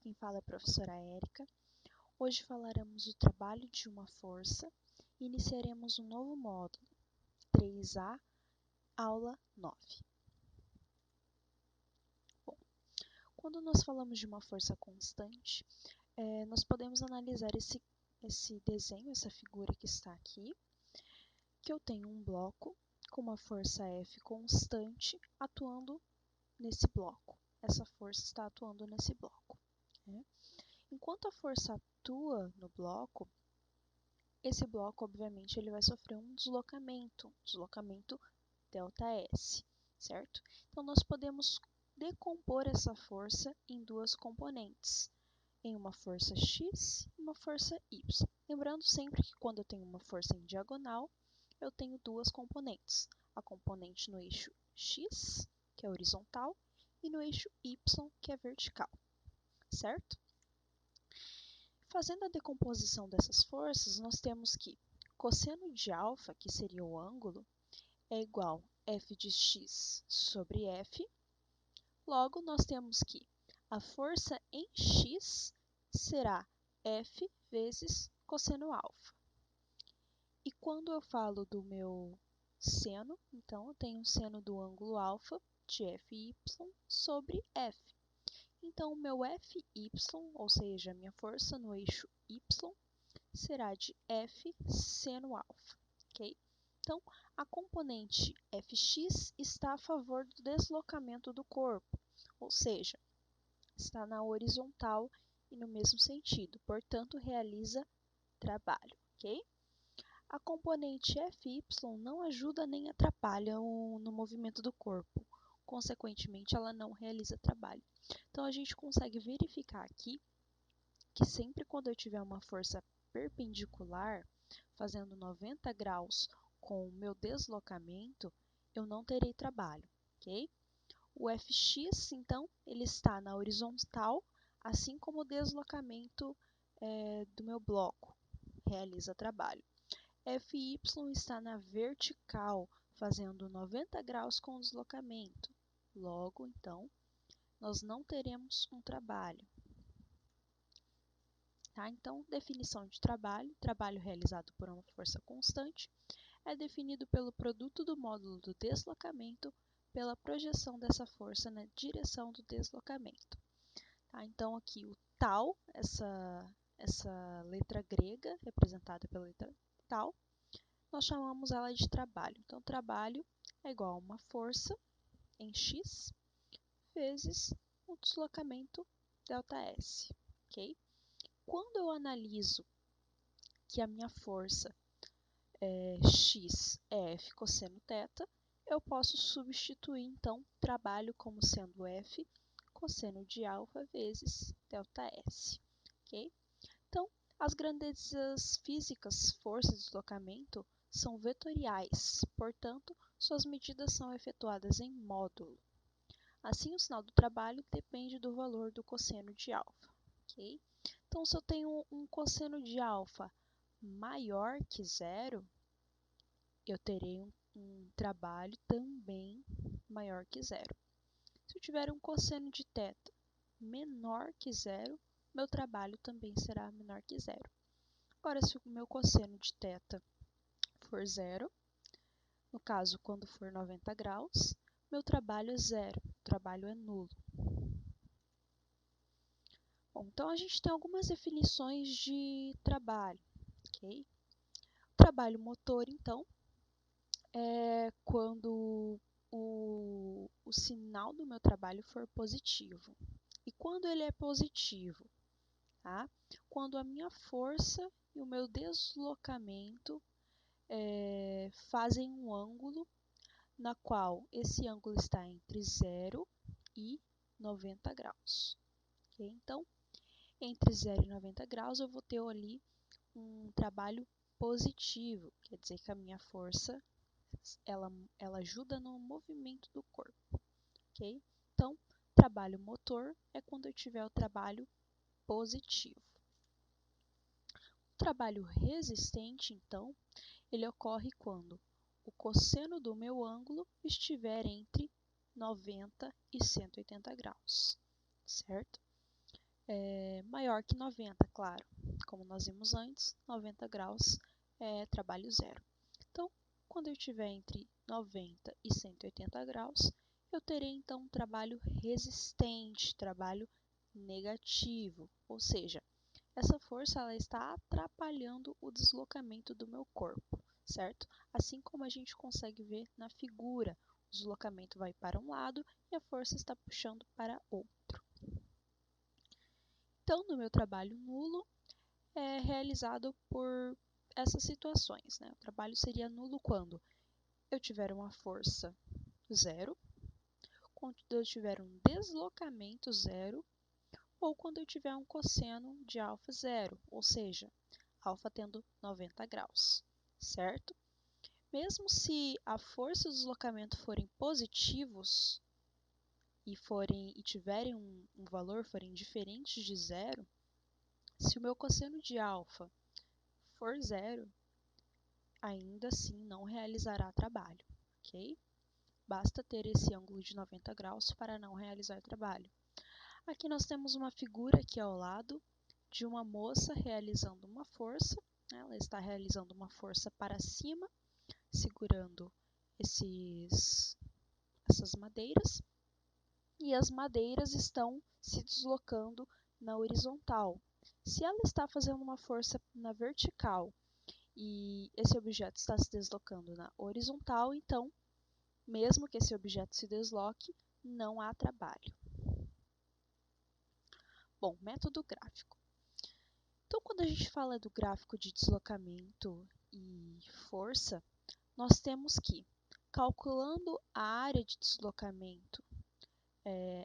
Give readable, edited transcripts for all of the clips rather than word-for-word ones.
quem fala é a professora Érica. Hoje falaremos do trabalho de uma força e iniciaremos um novo módulo, 3A, aula 9. Bom, quando nós falamos de uma força constante, nós podemos analisar esse desenho, essa figura que está aqui, que eu tenho um bloco com uma força F constante atuando nesse bloco. Essa força está atuando nesse bloco, né? Enquanto a força atua no bloco, esse bloco, obviamente, ele vai sofrer um deslocamento ΔS, certo? Então, nós podemos decompor essa força em duas componentes, em uma força X e uma força Y. Lembrando sempre que quando eu tenho uma força em diagonal, eu tenho duas componentes, a componente no eixo X, que é horizontal, e no eixo Y, que é vertical, certo? Fazendo a decomposição dessas forças, nós temos que cosseno de alfa, que seria o ângulo, é igual a f de x sobre f. Logo, nós temos que a força em x será f vezes cosseno alfa. E quando eu falo do meu seno, então eu tenho o seno do ângulo alfa de fy sobre f. Então, o meu Fy, ou seja, a minha força no eixo y, será de F seno alfa, ok? Então, a componente Fx está a favor do deslocamento do corpo, ou seja, está na horizontal e no mesmo sentido, portanto, realiza trabalho, ok? A componente Fy não ajuda nem atrapalha no movimento do corpo, consequentemente, ela não realiza trabalho. Então, a gente consegue verificar aqui que sempre quando eu tiver uma força perpendicular, fazendo 90 graus com o meu deslocamento, eu não terei trabalho, ok? O Fx, então, ele está na horizontal, assim como o deslocamento do meu bloco realiza trabalho. Fy está na vertical, fazendo 90 graus com o deslocamento. Logo, então, nós não teremos um trabalho. Tá? Então, definição de trabalho. Trabalho realizado por uma força constante é definido pelo produto do módulo do deslocamento pela projeção dessa força na direção do deslocamento. Tá? Então, aqui o tal, essa letra grega, representada pela letra tal, nós chamamos ela de trabalho. Então, trabalho é igual a uma força em x vezes o deslocamento ΔS, ok? Quando eu analiso que a minha força x é F cosseno θ, eu posso substituir, então, trabalho como sendo F cosseno de alfa vezes ΔS, ok? Então, as grandezas físicas, força e deslocamento, são vetoriais, portanto, suas medidas são efetuadas em módulo. Assim, o sinal do trabalho depende do valor do cosseno de alfa, ok? Então, se eu tenho um cosseno de alfa maior que zero, eu terei um trabalho também maior que zero. Se eu tiver um cosseno de θ menor que zero, meu trabalho também será menor que zero. Agora, se o meu cosseno de θ for zero, no caso, quando for 90 graus, meu trabalho é zero, o trabalho é nulo. Bom, então, a gente tem algumas definições de trabalho, ok? O trabalho motor, então, é quando o sinal do meu trabalho for positivo. E quando ele é positivo? Tá? Quando a minha força e o meu deslocamento fazem um ângulo na qual esse ângulo está entre 0 e 90 graus. Okay? Então, entre 0 e 90 graus eu vou ter ali um trabalho positivo, quer dizer que a minha força ela ajuda no movimento do corpo. Okay? Então, trabalho motor é quando eu tiver o trabalho positivo. O trabalho resistente, então, ele ocorre quando o cosseno do meu ângulo estiver entre 90 e 180 graus, certo? maior que 90, claro. Como nós vimos antes, 90 graus é trabalho zero. Então, quando eu estiver entre 90 e 180 graus, eu terei então um trabalho resistente, trabalho negativo, ou seja, essa força ela está atrapalhando o deslocamento do meu corpo, certo? Assim como a gente consegue ver na figura, o deslocamento vai para um lado e a força está puxando para outro. Então, no meu trabalho nulo, é realizado por essas situações, né? O trabalho seria nulo quando eu tiver uma força zero, quando eu tiver um deslocamento zero, ou quando eu tiver um cosseno de alfa zero, ou seja, alfa tendo 90 graus, certo? Mesmo se a força e o deslocamento forem positivos e tiverem um valor, forem diferentes de zero, se o meu cosseno de alfa for zero, ainda assim não realizará trabalho, ok? Basta ter esse ângulo de 90 graus para não realizar trabalho. Aqui nós temos uma figura aqui ao lado de uma moça realizando uma força. Ela está realizando uma força para cima, segurando essas madeiras. E as madeiras estão se deslocando na horizontal. Se ela está fazendo uma força na vertical e esse objeto está se deslocando na horizontal, então, mesmo que esse objeto se desloque, não há trabalho. Bom, método gráfico. Então, quando a gente fala do gráfico de deslocamento e força, nós temos que, calculando a área de deslocamento,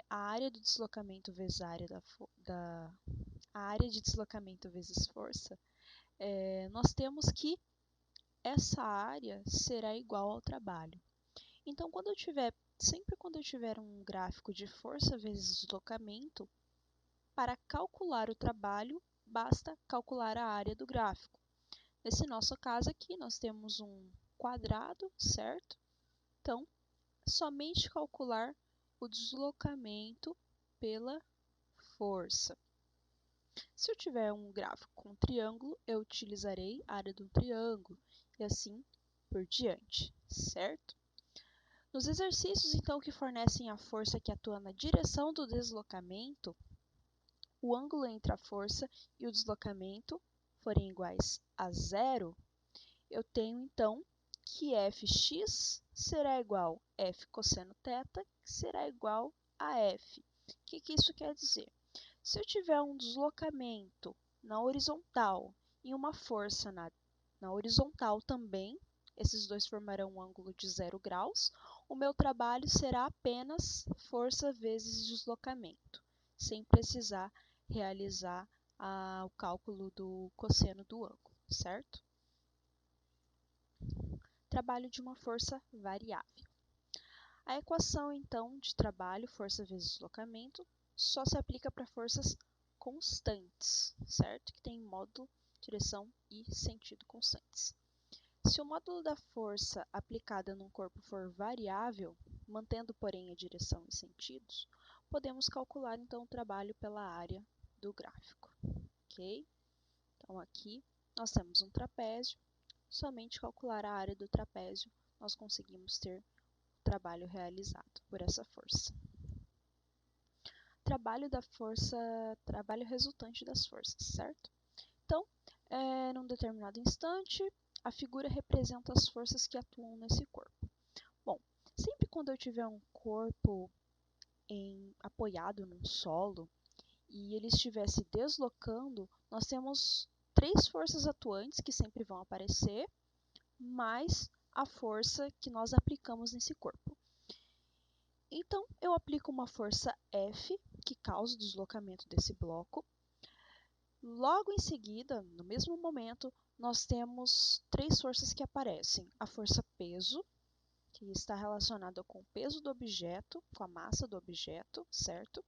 a área do deslocamento vezes a área a área de deslocamento vezes força, nós temos que essa área será igual ao trabalho. Então, sempre quando eu tiver um gráfico de força vezes deslocamento, para calcular o trabalho, basta calcular a área do gráfico. Nesse nosso caso aqui, nós temos um quadrado, certo? Então, somente calcular o deslocamento pela força. Se eu tiver um gráfico com um triângulo, eu utilizarei a área do triângulo e assim por diante, certo? Nos exercícios, então, que fornecem a força que atua na direção do deslocamento, o ângulo entre a força e o deslocamento forem iguais a zero, eu tenho então que fx será igual a f cosseno θ, que será igual a f. O que isso quer dizer? Se eu tiver um deslocamento na horizontal e uma força na horizontal também, esses dois formarão um ângulo de 0 graus, o meu trabalho será apenas força vezes deslocamento, sem precisar realizar o cálculo do cosseno do ângulo, certo? Trabalho de uma força variável. A equação, então, de trabalho, força vezes deslocamento, só se aplica para forças constantes, certo? Que tem módulo, direção e sentido constantes. Se o módulo da força aplicada num corpo for variável, mantendo, porém, a direção e sentidos, podemos calcular, então, o trabalho pela área do gráfico, ok? Então, aqui nós temos um trapézio, somente calcular a área do trapézio, nós conseguimos ter o trabalho realizado por essa força. Trabalho da força, trabalho resultante das forças, certo? Então, num determinado instante, a figura representa as forças que atuam nesse corpo. Bom, sempre quando eu tiver um corpo apoiado num solo e ele estiver se deslocando, nós temos três forças atuantes que sempre vão aparecer, mais a força que nós aplicamos nesse corpo. Então, eu aplico uma força F, que causa o deslocamento desse bloco. Logo em seguida, no mesmo momento, nós temos três forças que aparecem. A força peso, que está relacionada com o peso do objeto, com a massa do objeto, certo?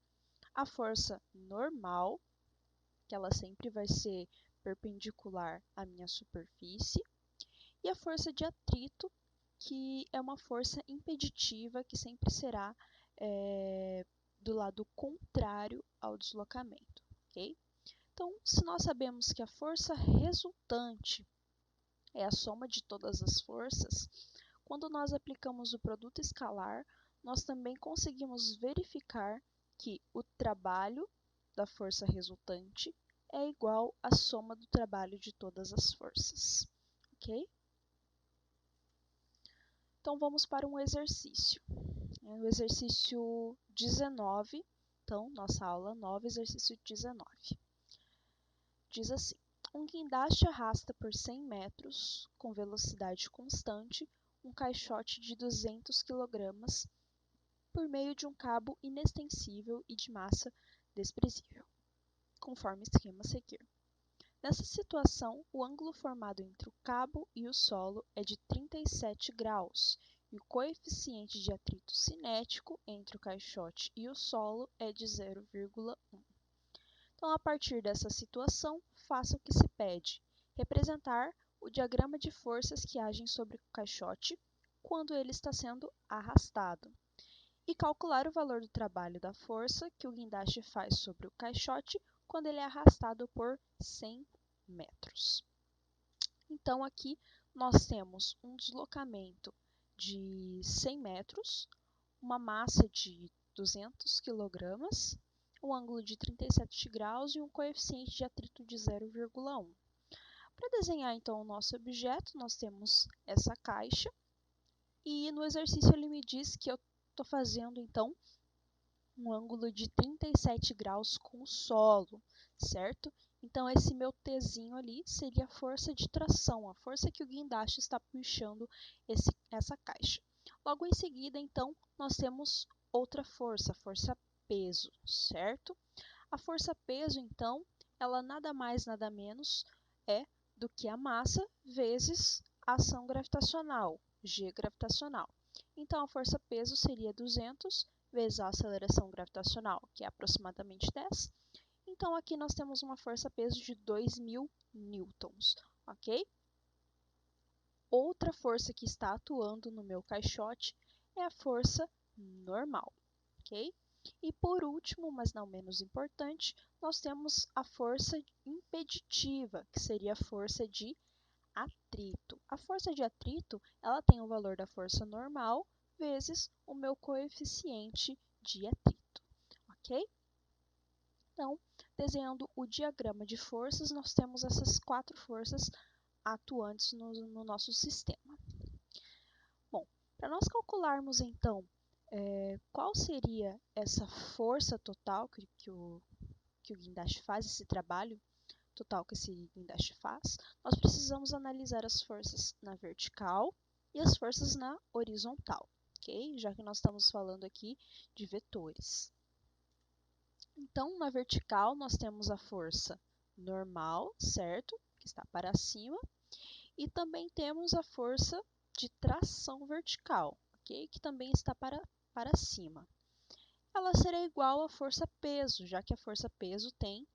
A força normal, que ela sempre vai ser perpendicular à minha superfície. E a força de atrito, que é uma força impeditiva, que sempre será do lado contrário ao deslocamento, ok? Então, se nós sabemos que a força resultante é a soma de todas as forças, quando nós aplicamos o produto escalar, nós também conseguimos verificar que o trabalho da força resultante é igual à soma do trabalho de todas as forças, ok? Então, vamos para um exercício. O exercício 19, então, nossa aula 9, exercício 19. Diz assim: um guindaste arrasta por 100 metros, com velocidade constante, um caixote de 200 kg por meio de um cabo inextensível e de massa desprezível, conforme o esquema a seguir. Nessa situação, o ângulo formado entre o cabo e o solo é de 37 graus e o coeficiente de atrito cinético entre o caixote e o solo é de 0,1. Então, a partir dessa situação, faça o que se pede: representar o diagrama de forças que agem sobre o caixote quando ele está sendo arrastado e calcular o valor do trabalho da força que o guindaste faz sobre o caixote quando ele é arrastado por 100 metros. Então, aqui nós temos um deslocamento de 100 metros, uma massa de 200 kg, um ângulo de 37 graus e um coeficiente de atrito de 0,1. Para desenhar, então, o nosso objeto, nós temos essa caixa e no exercício ele me diz que eu estou fazendo, então, um ângulo de 37 graus com o solo, certo? Então, esse meu Tzinho ali seria a força de tração, a força que o guindaste está puxando essa caixa. Logo em seguida, então, nós temos outra força, a força peso, certo? A força peso, então, ela nada mais, nada menos é do que a massa vezes a ação gravitacional, G gravitacional. Então, a força peso seria 200 vezes a aceleração gravitacional, que é aproximadamente 10. Então, aqui nós temos uma força-peso de 2.000 newtons, ok? Outra força que está atuando no meu caixote é a força normal, ok? E por último, mas não menos importante, nós temos a força impeditiva, que seria a força de atrito. A força de atrito, ela tem o valor da força normal vezes o meu coeficiente de atrito, ok? Então, desenhando o diagrama de forças, nós temos essas 4 forças atuantes no nosso sistema. Bom, para nós calcularmos, então, qual seria essa força total que o guindaste faz, esse trabalho total que esse guindaste faz, nós precisamos analisar as forças na vertical e as forças na horizontal, ok? Já que nós estamos falando aqui de vetores. Então, na vertical, nós temos a força normal, certo? Que está para cima. E também temos a força de tração vertical, ok? Que também está para cima. Ela será igual à força peso, já que a força peso tem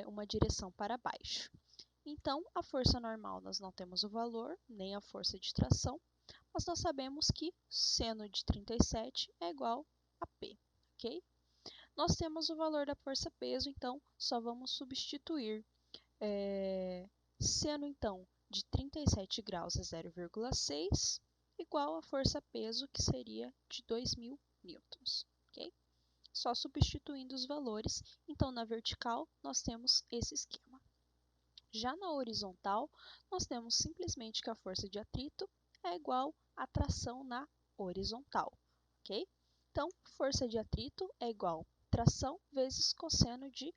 uma direção para baixo. Então, a força normal nós não temos o valor, nem a força de tração, mas nós sabemos que seno de 37 é igual a P, ok? Nós temos o valor da força-peso, então só vamos substituir. Seno, então, de 37 graus é 0,6, igual a força-peso, que seria de 2.000 newtons, ok? Só substituindo os valores, então na vertical nós temos esse esquema. Já na horizontal, nós temos simplesmente que a força de atrito é igual à tração na horizontal, ok? Então, força de atrito é igual a tração vezes cosseno de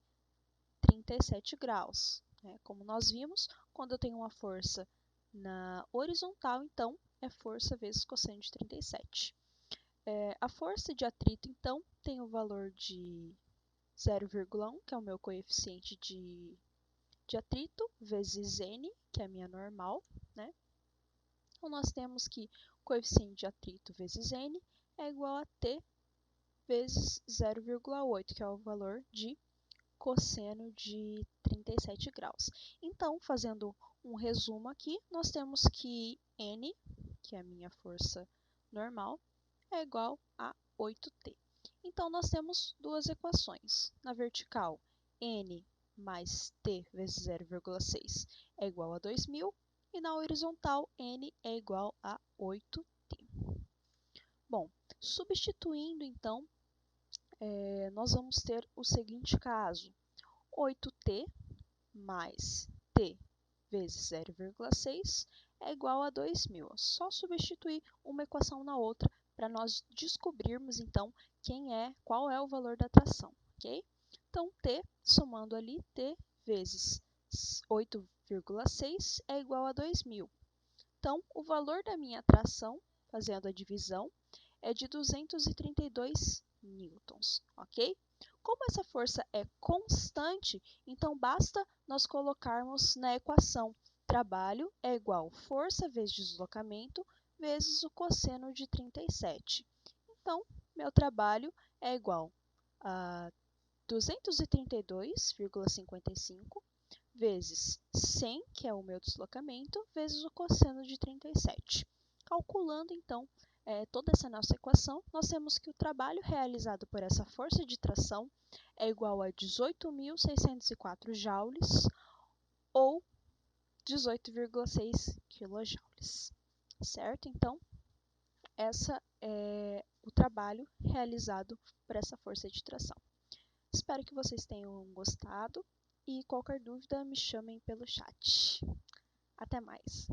37 graus. Como nós vimos, quando eu tenho uma força na horizontal, então, é força vezes cosseno de 37. A força de atrito, então, tem o valor de 0,1, que é o meu coeficiente de atrito, vezes N, que é a minha normal, né? Então, nós temos que o coeficiente de atrito vezes N é igual a T vezes 0,8, que é o valor de cosseno de 37 graus. Então, fazendo um resumo aqui, nós temos que N, que é a minha força normal, é igual a 8T. Então, nós temos duas equações. Na vertical, N mais T vezes 0,6 é igual a 2.000 e na horizontal N é igual a 8T. Bom, substituindo então, nós vamos ter o seguinte caso: 8T mais T vezes 0,6 é igual a 2.000. Só substituir uma equação na outra para nós descobrirmos então qual é o valor da tração, ok? Então, T, somando ali, T vezes 8,6 é igual a 2.000. Então, o valor da minha tração, fazendo a divisão, é de 232 newtons, ok? Como essa força é constante, então basta nós colocarmos na equação trabalho é igual força vezes deslocamento vezes o cosseno de 37. Então, meu trabalho é igual a 232,55 vezes 100, que é o meu deslocamento, vezes o cosseno de 37. Calculando, então, toda essa nossa equação, nós temos que o trabalho realizado por essa força de tração é igual a 18.604 joules ou 18,6 kJ. Certo? Então, essa é o trabalho realizado por essa força de tração. Espero que vocês tenham gostado e qualquer dúvida me chamem pelo chat. Até mais!